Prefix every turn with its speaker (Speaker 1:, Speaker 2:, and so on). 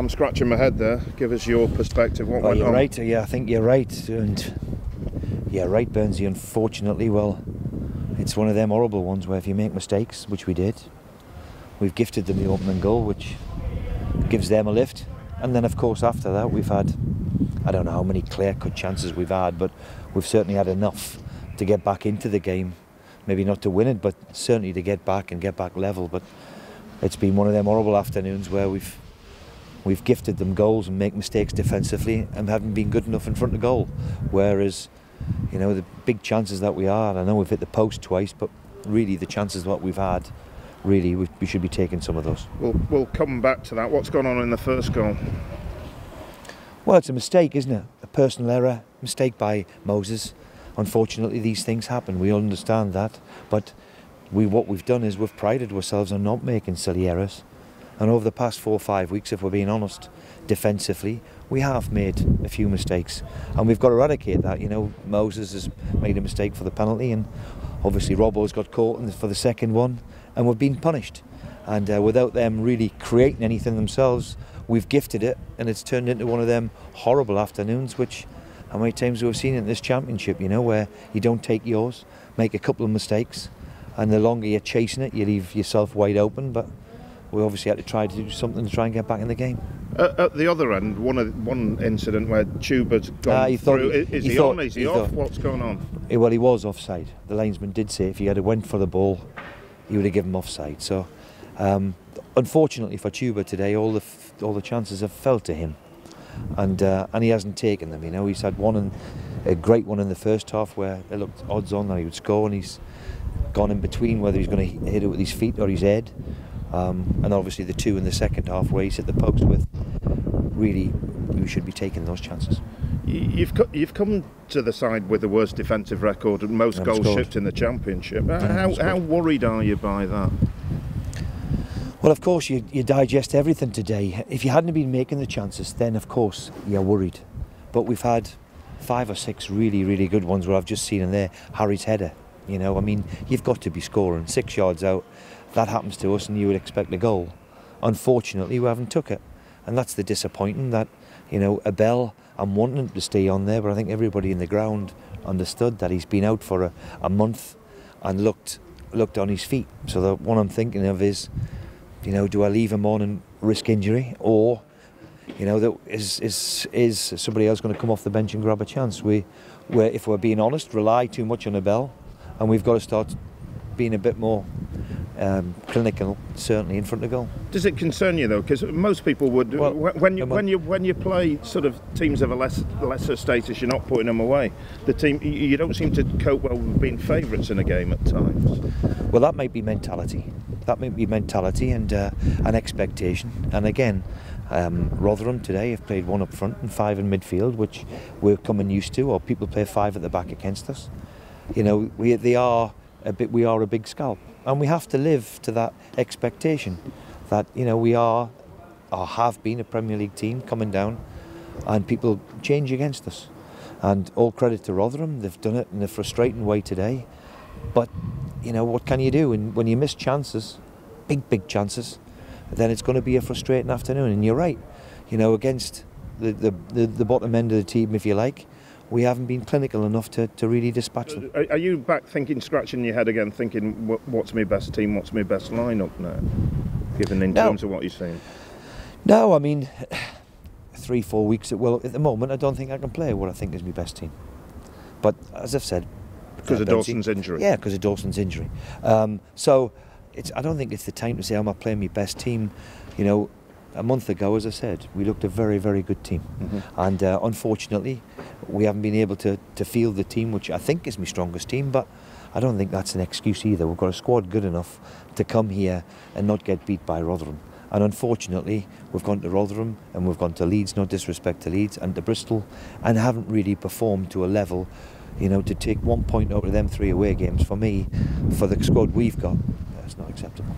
Speaker 1: I'm scratching my head there. Give us your perspective. What went on?
Speaker 2: You're right. Yeah, I think you're right. And yeah, right, Burnsy. Unfortunately, well, it's one of them horrible ones where if you make mistakes, which we did, we've gifted them the opening goal, which gives them a lift. And then, of course, after that, we've had, I don't know how many clear-cut chances we've had, but we've certainly had enough to get back into the game. Maybe not to win it, but certainly to get back and get back level. But it's been one of them horrible afternoons where we've gifted them goals and make mistakes defensively and haven't been good enough in front of goal. Whereas, you know, the big chances that we had, I know we've hit the post twice, but really the chances that we've had, really we should be taking some of those.
Speaker 1: We'll come back to that. What's gone on in the first goal?
Speaker 2: Well, it's a mistake, isn't it? A personal error, mistake by Moses. Unfortunately, these things happen. We understand that, but what we've done is we've prided ourselves on not making silly errors. And over the past 4 or 5 weeks, if we're being honest, defensively, we have made a few mistakes, and we've got to eradicate that. You know, Moses has made a mistake for the penalty, and obviously Robbo's got caught for the second one, and we've been punished. And without them really creating anything themselves, we've gifted it, and it's turned into one of them horrible afternoons, which how many times we've seen in this championship, you know, where you don't take yours, make a couple of mistakes, and the longer you're chasing it, you leave yourself wide open. But we obviously had to try to do something to try and get back in the game.
Speaker 1: At the other end, one incident where Tuber's gone through. Is he on? Is he off? What's going on?
Speaker 2: Well, he was offside. The linesman did say if he had went for the ball, he would have given him offside. So, unfortunately for Tuber today, all the chances have fell to him, and he hasn't taken them. You know, he's had a great one in the first half where it looked odds on that he would score, and he's gone in between whether he's going to hit it with his feet or his head. And obviously the two in the second half where he's hit the post with, really we should be taking those chances.
Speaker 1: You've come to the side with the worst defensive record and most goals shipped in the championship. How worried are you by that?
Speaker 2: Well, of course you digest everything today. If you hadn't been making the chances, then of course you're worried. But we've had 5 or 6 really good ones where I've just seen in there Harry's header. You know, I mean, you've got to be scoring 6 yards out. That happens to us and you would expect a goal. Unfortunately, we haven't took it. And that's the disappointing that, you know, Abel, I'm wanting him to stay on there, but I think everybody in the ground understood that he's been out for a month and looked on his feet. So the one I'm thinking of is, you know, do I leave him on and risk injury, or, you know, is somebody else going to come off the bench and grab a chance? We're, if we're being honest, rely too much on Abel, and we've got to start being a bit more clinical, certainly in front of goal. Does
Speaker 1: it concern you though? Because most people would, well, when you play sort of teams of a lesser status, you're not putting them away. The team, you don't seem to cope well with being favourites in a game at times.
Speaker 2: Well, that might be mentality. That might be mentality and an expectation. And again, Rotherham today have played 1 up front and 5 in midfield, which we're coming used to. Or people play 5 at the back against us. You know, we are a big scalp. And we have to live to that expectation that, you know, we are or have been a Premier League team coming down, and people change against us. And all credit to Rotherham, they've done it in a frustrating way today. But, you know, what can you do? And when you miss chances, big chances, then it's going to be a frustrating afternoon. And you're right, you know, against the bottom end of the team, if you like, we haven't been clinical enough to really dispatch them.
Speaker 1: Are you back thinking, scratching your head again, thinking, what's my best team, what's my best lineup now, given in terms of what you're saying?
Speaker 2: No, I mean, 3-4 weeks, well, at the moment, I don't think I can play what I think is my best team. But, as I've said...
Speaker 1: Because of Dawson's injury?
Speaker 2: Yeah, because of Dawson's injury. So, I don't think it's the time to say I'm not playing my best team. You know, a month ago, as I said, we looked a very good team. And unfortunately, we haven't been able to field the team, which I think is my strongest team, but I don't think that's an excuse either. We've got a squad good enough to come here and not get beat by Rotherham. And unfortunately, we've gone to Rotherham and we've gone to Leeds, no disrespect to Leeds, and to Bristol, and haven't really performed to a level, you know, to take 1 point out of them 3 away games, for me, for the squad we've got, that's not acceptable.